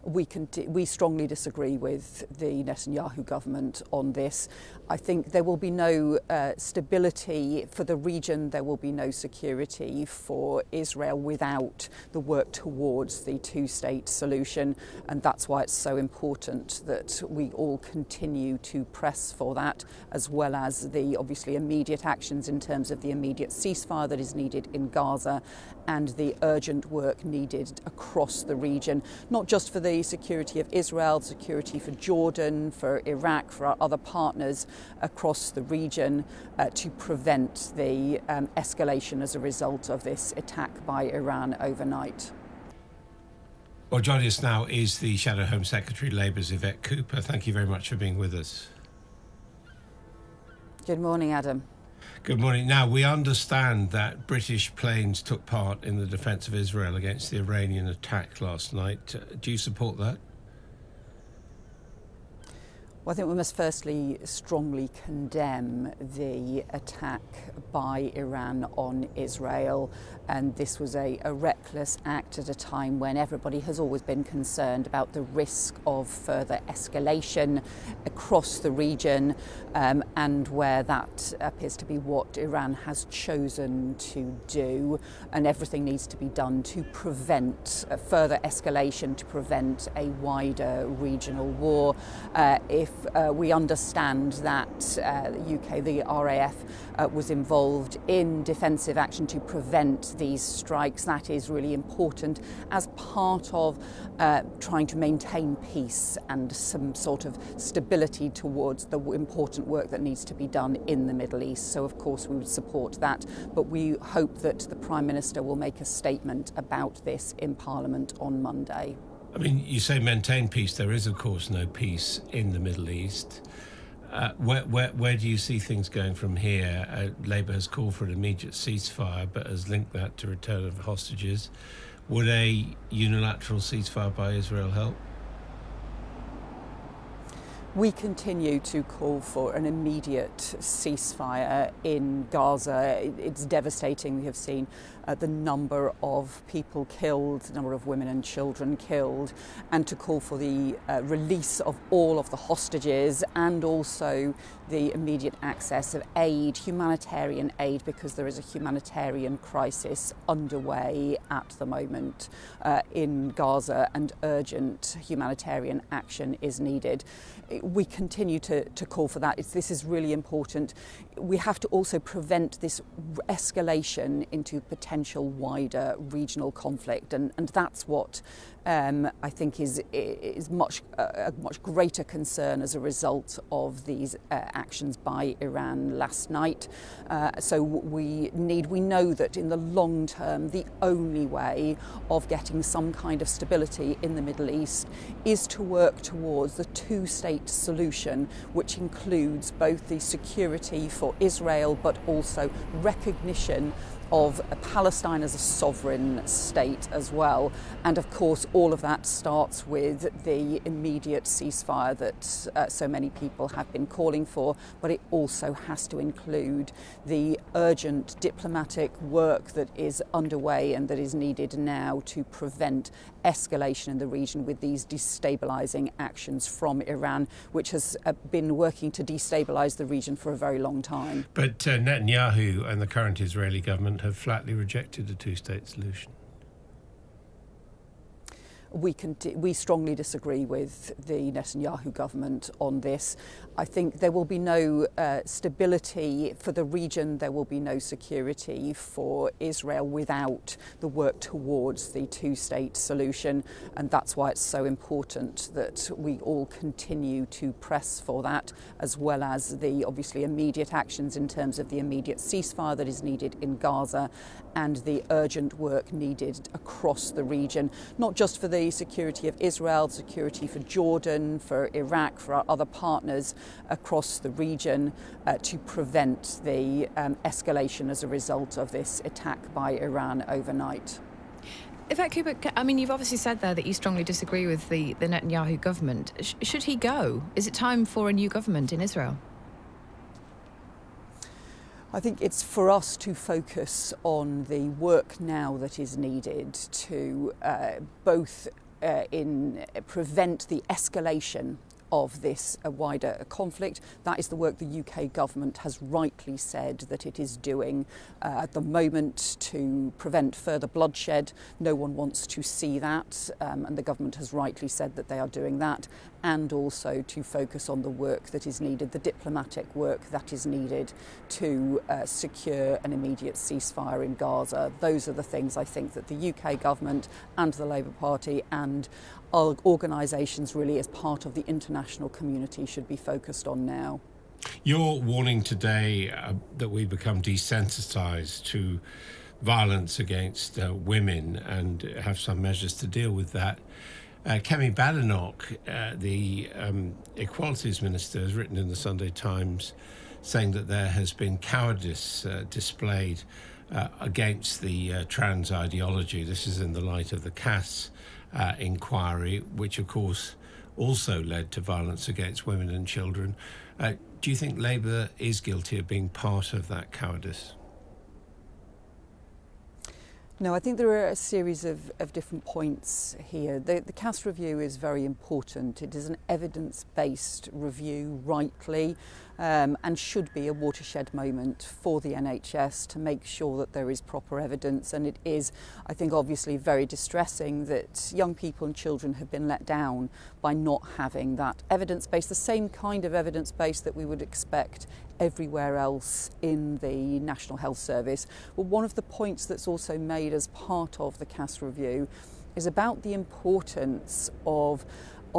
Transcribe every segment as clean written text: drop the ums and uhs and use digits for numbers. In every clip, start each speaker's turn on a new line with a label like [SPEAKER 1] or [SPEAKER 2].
[SPEAKER 1] We strongly disagree with the Netanyahu government on this. I think there will be no stability for the region, there will be no security for Israel without the work towards the two-state solution, and that's why it's so important that we all continue to press for that, as well as the obviously immediate actions in terms of the immediate ceasefire that is needed in Gaza and the urgent work needed across the region, not just for the security of Israel, security for Jordan, for Iraq, for our other partners across the region, to prevent the escalation as a result of this attack by Iran overnight.
[SPEAKER 2] Well, joining us now is the Shadow Home Secretary, Labour's Yvette Cooper. Thank you very much for being with us.
[SPEAKER 1] Good morning, Adam.
[SPEAKER 2] Good morning. Now, we understand that British planes took part in the defence of Israel against the Iranian attack last night. Do you support that?
[SPEAKER 1] Well, I think we must firstly strongly condemn the attack by Iran on Israel, and this was a reckless act at a time when everybody has always been concerned about the risk of further escalation across the region, and where that appears to be what Iran has chosen to do, and everything needs to be done to prevent further escalation, to prevent a wider regional war. If we understand that the UK, the RAF, was involved in defensive action to prevent these strikes. That is really important as part of trying to maintain peace and some sort of stability towards the important work that needs to be done in the Middle East. So, of course, we would support that, but we hope that the Prime Minister will make a statement about this in Parliament on Monday.
[SPEAKER 2] I mean, you say maintain peace. There is, of course, no peace in the Middle East. Where do you see things going from here? Labour has called for an immediate ceasefire, but has linked that to return of hostages. Would a unilateral ceasefire by Israel help?
[SPEAKER 1] We continue to call for an immediate ceasefire in Gaza. It's devastating. We have seen the number of people killed, the number of women and children killed, and to call for the release of all of the hostages and also the immediate access of aid, humanitarian aid, because there is a humanitarian crisis underway at the moment in Gaza, and urgent humanitarian action is needed. We continue to call for that. This is really important. We have to also prevent this escalation into potential wider regional conflict, and that's what I think is a much greater concern as a result of these actions by Iran last night. So we know that in the long term, the only way of getting some kind of stability in the Middle East is to work towards the two-state solution, which includes both the security for Israel but also recognition of Palestine as a sovereign state as well. And of course, all of that starts with the immediate ceasefire that so many people have been calling for, but it also has to include the urgent diplomatic work that is underway and that is needed now to prevent escalation in the region with these destabilising actions from Iran, which has been working to destabilise the region for a very long time.
[SPEAKER 2] But Netanyahu and the current Israeli government have flatly rejected a two-state solution.
[SPEAKER 1] We strongly disagree with the Netanyahu government on this. I think there will be no stability for the region, there will be no security for Israel without the work towards the two-state solution, and that's why it's so important that we all continue to press for that, as well as the obviously immediate actions in terms of the immediate ceasefire that is needed in Gaza and the urgent work needed across the region, not just for the security of Israel, security for Jordan, for Iraq, for our other partners across the region, to prevent the escalation as a result of this attack by Iran overnight.
[SPEAKER 3] Yvette Cooper, I mean, you've obviously said there that you strongly disagree with the Netanyahu government. Should he go? Is it time for a new government in Israel?
[SPEAKER 1] I think it's for us to focus on the work now that is needed to both prevent the escalation of this wider conflict. That is the work the UK government has rightly said that it is doing at the moment to prevent further bloodshed. No one wants to see that, and the government has rightly said that they are doing that, and also to focus on the work that is needed, the diplomatic work that is needed to secure an immediate ceasefire in Gaza. Those are the things I think that the UK government and the Labour Party and organisations really as part of the international community should be focused on now.
[SPEAKER 2] You're warning today that we become desensitised to violence against women and have some measures to deal with that. Kemi Badenoch, the Equalities Minister, has written in the Sunday Times saying that there has been cowardice displayed against the trans ideology. This is in the light of the Cass inquiry, which of course also led to violence against women and children. Do you think Labour is guilty of being part of that cowardice?
[SPEAKER 1] No, I think there are a series of different points here. The Cass review is very important. It is an evidence-based review, rightly, and should be a watershed moment for the NHS to make sure that there is proper evidence. And it is, I think, obviously very distressing that young people and children have been let down by not having that evidence base, the same kind of evidence base that we would expect everywhere else in the National Health Service. Well, one of the points that's also made as part of the Cass review is about the importance of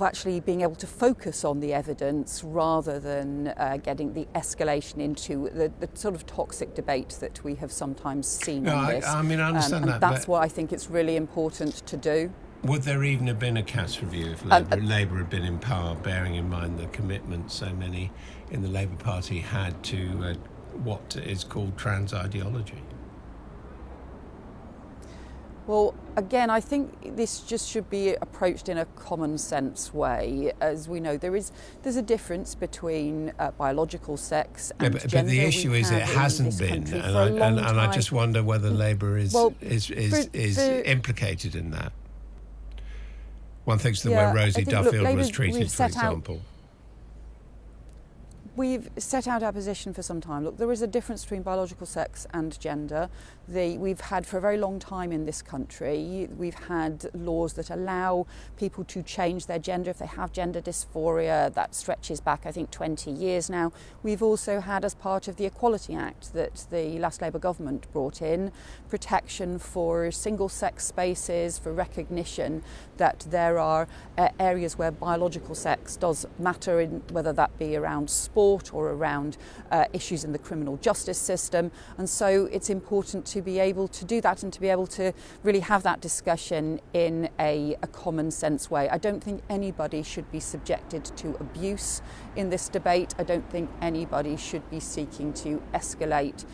[SPEAKER 1] actually being able to focus on the evidence rather than getting the escalation into the sort of toxic debate that we have sometimes seen on this.
[SPEAKER 2] I mean, I understand that.
[SPEAKER 1] That's what I think it's really important to do.
[SPEAKER 2] Would there even have been a Cass review if Labour had been in power, bearing in mind the commitment so many in the Labour Party had to what is called trans ideology?
[SPEAKER 1] Well, again, I think this just should be approached in a common sense way. As we know, there's a difference between biological sex and gender.
[SPEAKER 2] But the issue is it hasn't been, and I just wonder whether Labour is implicated in that. One thinks that where Rosie Duffield was treated, for example.
[SPEAKER 1] We've set out our position for some time. Look, there is a difference between biological sex and gender. We've had for a very long time in this country, we've had laws that allow people to change their gender if they have gender dysphoria. That stretches back, I think, 20 years now. We've also had, as part of the Equality Act that the last Labour government brought in, protection for single-sex spaces, for recognition that there are areas where biological sex does matter, whether that be around sport or around issues in the criminal justice system. And so it's important to be able to do that and to be able to really have that discussion in a common sense way. I don't think anybody should be subjected to abuse in this debate. I don't think anybody should be seeking to escalate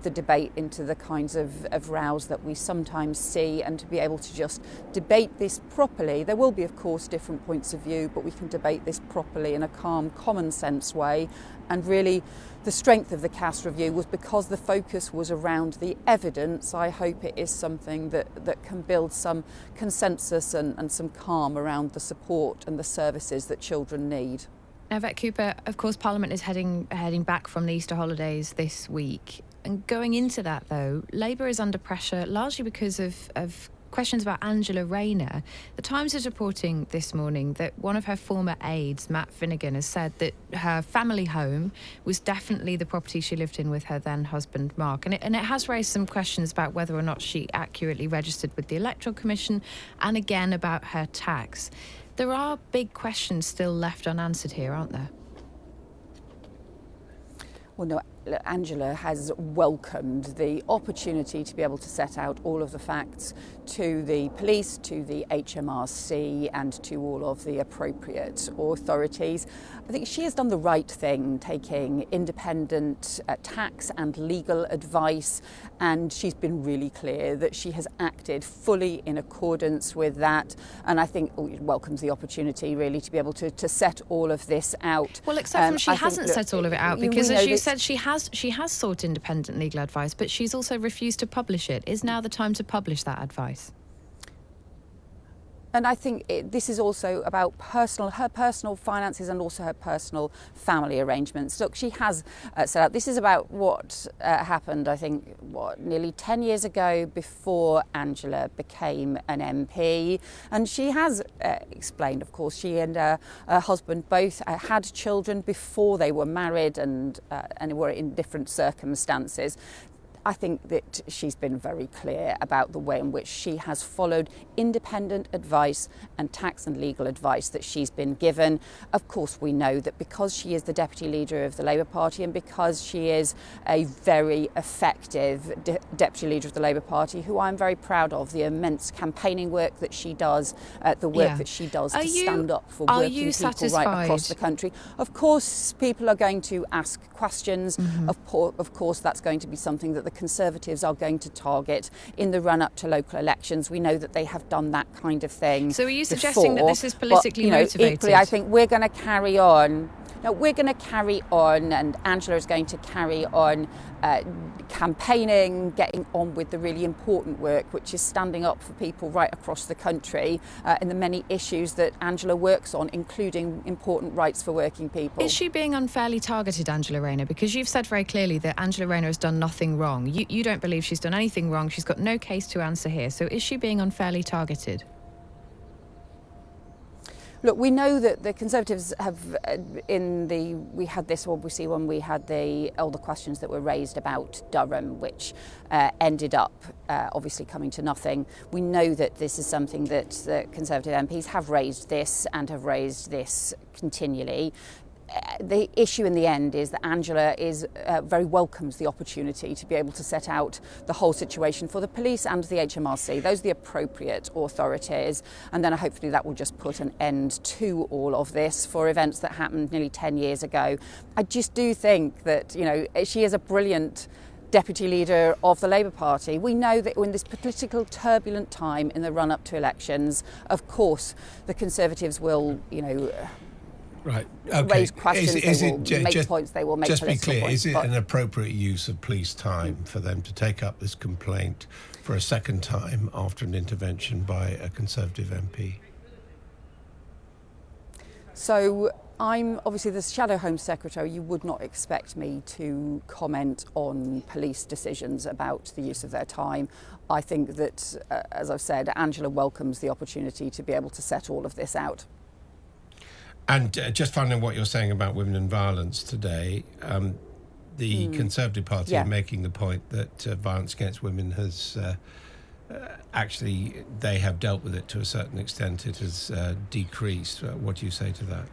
[SPEAKER 1] the debate into the kinds of rows that we sometimes see, and to be able to just debate this properly. There will be, of course, different points of view, but we can debate this properly in a calm, common sense way. And really, the strength of the Cass review was because the focus was around the evidence. I hope it is something that can build some consensus and some calm around the support and the services that children need.
[SPEAKER 3] Now, Yvette Cooper, of course, Parliament is heading back from the Easter holidays this week. And going into that, though, Labour is under pressure largely because of questions about Angela Rayner. The Times is reporting this morning that one of her former aides, Matt Finnegan, has said that her family home was definitely the property she lived in with her then husband, Mark. And it has raised some questions about whether or not she accurately registered with the Electoral Commission, and again about her tax. There are big questions still left unanswered here, aren't there?
[SPEAKER 1] Well, no, Angela has welcomed the opportunity to be able to set out all of the facts to the police, to the HMRC, and to all of the appropriate authorities. I think she has done the right thing, taking independent tax and legal advice, and she's been really clear that she has acted fully in accordance with that. And I think it welcomes the opportunity, really, to be able to set all of this out.
[SPEAKER 3] Well, except from she hasn't set all of it out, because as you said, she has sought independent legal advice, but she's also refused to publish it. Is now the time to publish that advice?
[SPEAKER 1] And I think this is also about her personal finances and also her personal family arrangements. Look, she has set out, this is about what happened, I think, nearly 10 years ago before Angela became an MP. And she has explained, of course, she and her husband both had children before they were married and were in different circumstances. I think that she's been very clear about the way in which she has followed independent advice and tax and legal advice that she's been given. Of course, we know that because she is the deputy leader of the Labour Party and because she is a very effective deputy leader of the Labour Party, who I'm very proud of, the immense campaigning work that she does, the work that she does to stand up for working people right across the country. Of course, people are going to ask questions. Mm-hmm. Of course, that's going to be something that the Conservatives are going to target in the run-up to local elections. We know that they have done that kind of thing.
[SPEAKER 3] So are you suggesting that this is politically motivated?
[SPEAKER 1] Equally, I think we're going to carry on. No, we're going to carry on, and Angela is going to carry on campaigning, getting on with the really important work, which is standing up for people right across the country in the many issues that Angela works on, including important rights for working people.
[SPEAKER 3] Is she being unfairly targeted, Angela Rayner? Because you've said very clearly that Angela Rayner has done nothing wrong. You don't believe she's done anything wrong. She's got no case to answer here. So is she being unfairly targeted?
[SPEAKER 1] Look, we know that the Conservatives have, we had this obviously when we had all the questions that were raised about Durham, which ended up obviously coming to nothing. We know that this is something that the Conservative MPs have raised this continually. The issue in the end is that Angela very welcomes the opportunity to be able to set out the whole situation for the police and the HMRC. Those are the appropriate authorities, and then hopefully that will just put an end to all of this for events that happened nearly 10 years ago. I just do think that, she is a brilliant deputy leader of the Labour Party. We know that in this political turbulent time in the run-up to elections, of course, the Conservatives will,
[SPEAKER 2] right. Okay.
[SPEAKER 1] raise questions, they will make points, they will make
[SPEAKER 2] just
[SPEAKER 1] political
[SPEAKER 2] be clear,
[SPEAKER 1] points.
[SPEAKER 2] Is it an appropriate use of police time for them to take up this complaint for a second time after an intervention by a Conservative MP?
[SPEAKER 1] So I'm obviously the Shadow Home Secretary. You would not expect me to comment on police decisions about the use of their time. I think that, as I've said, Angela welcomes the opportunity to be able to set all of this out.
[SPEAKER 2] And just finding what you're saying about women and violence today, the Conservative Party are making the point that violence against women has actually, they have dealt with it to a certain extent. It has decreased. What do you say to that?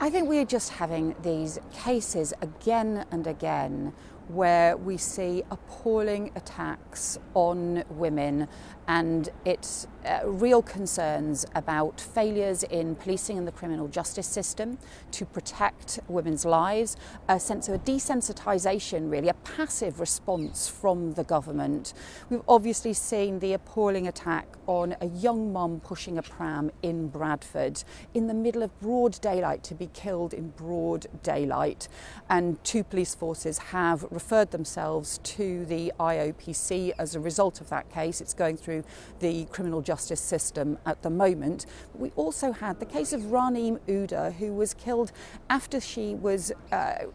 [SPEAKER 1] I think we're just having these cases again and again where we see appalling attacks on women, and it's real concerns about failures in policing and the criminal justice system to protect women's lives, a sense of a desensitisation, really, a passive response from the government. We've obviously seen the appalling attack on a young mum pushing a pram in Bradford in the middle of broad daylight, to be killed in broad daylight, and 2 police forces have referred themselves to the IOPC as a result of that case. It's going through the criminal justice system at the moment. But we also had the case of Raneem Uda, who was killed after she was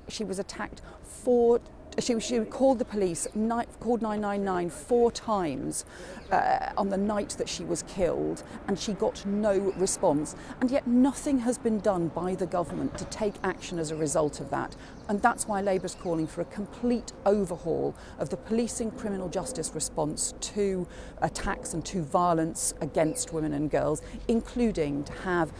[SPEAKER 1] attacked she called the police, called 999 4 times on the night that she was killed, and she got no response. And yet nothing has been done by the government to take action as a result of that. And that's why Labour's calling for a complete overhaul of the policing criminal justice response to attacks and to violence against women and girls, including to have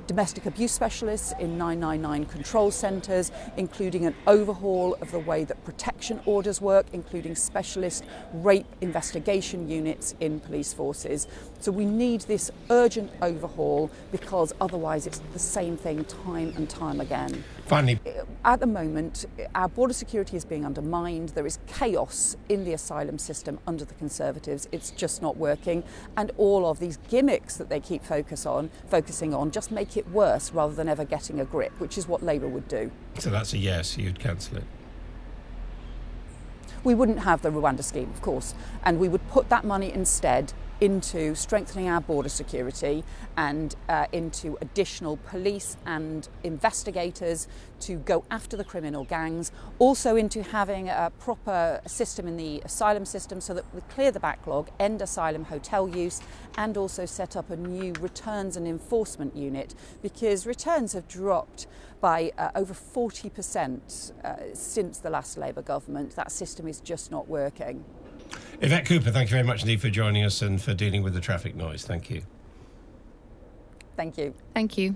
[SPEAKER 1] domestic abuse specialists in 999 control centres, including an overhaul of the way that protection orders work, including specialist rape investigation units in police forces. So we need this urgent overhaul, because otherwise it's the same thing time and time again.
[SPEAKER 2] Finally,
[SPEAKER 1] at the moment, our border security is being undermined. There is chaos in the asylum system under the Conservatives. It's just not working. And all of these gimmicks that they keep focusing on just make it worse rather than ever getting a grip, which is what Labour would do.
[SPEAKER 2] so that's a yes, you'd cancel it.
[SPEAKER 1] We wouldn't have the Rwanda scheme, of course, and we would put that money instead into strengthening our border security and into additional police and investigators to go after the criminal gangs, also into having a proper system in the asylum system so that we clear the backlog, end asylum hotel use, and also set up a new returns and enforcement unit, because returns have dropped by over 40% since the last Labour government. That system is just not working.
[SPEAKER 2] Yvette Cooper, thank you very much indeed for joining us and for dealing with the traffic noise. Thank you.
[SPEAKER 1] Thank you.
[SPEAKER 3] Thank you.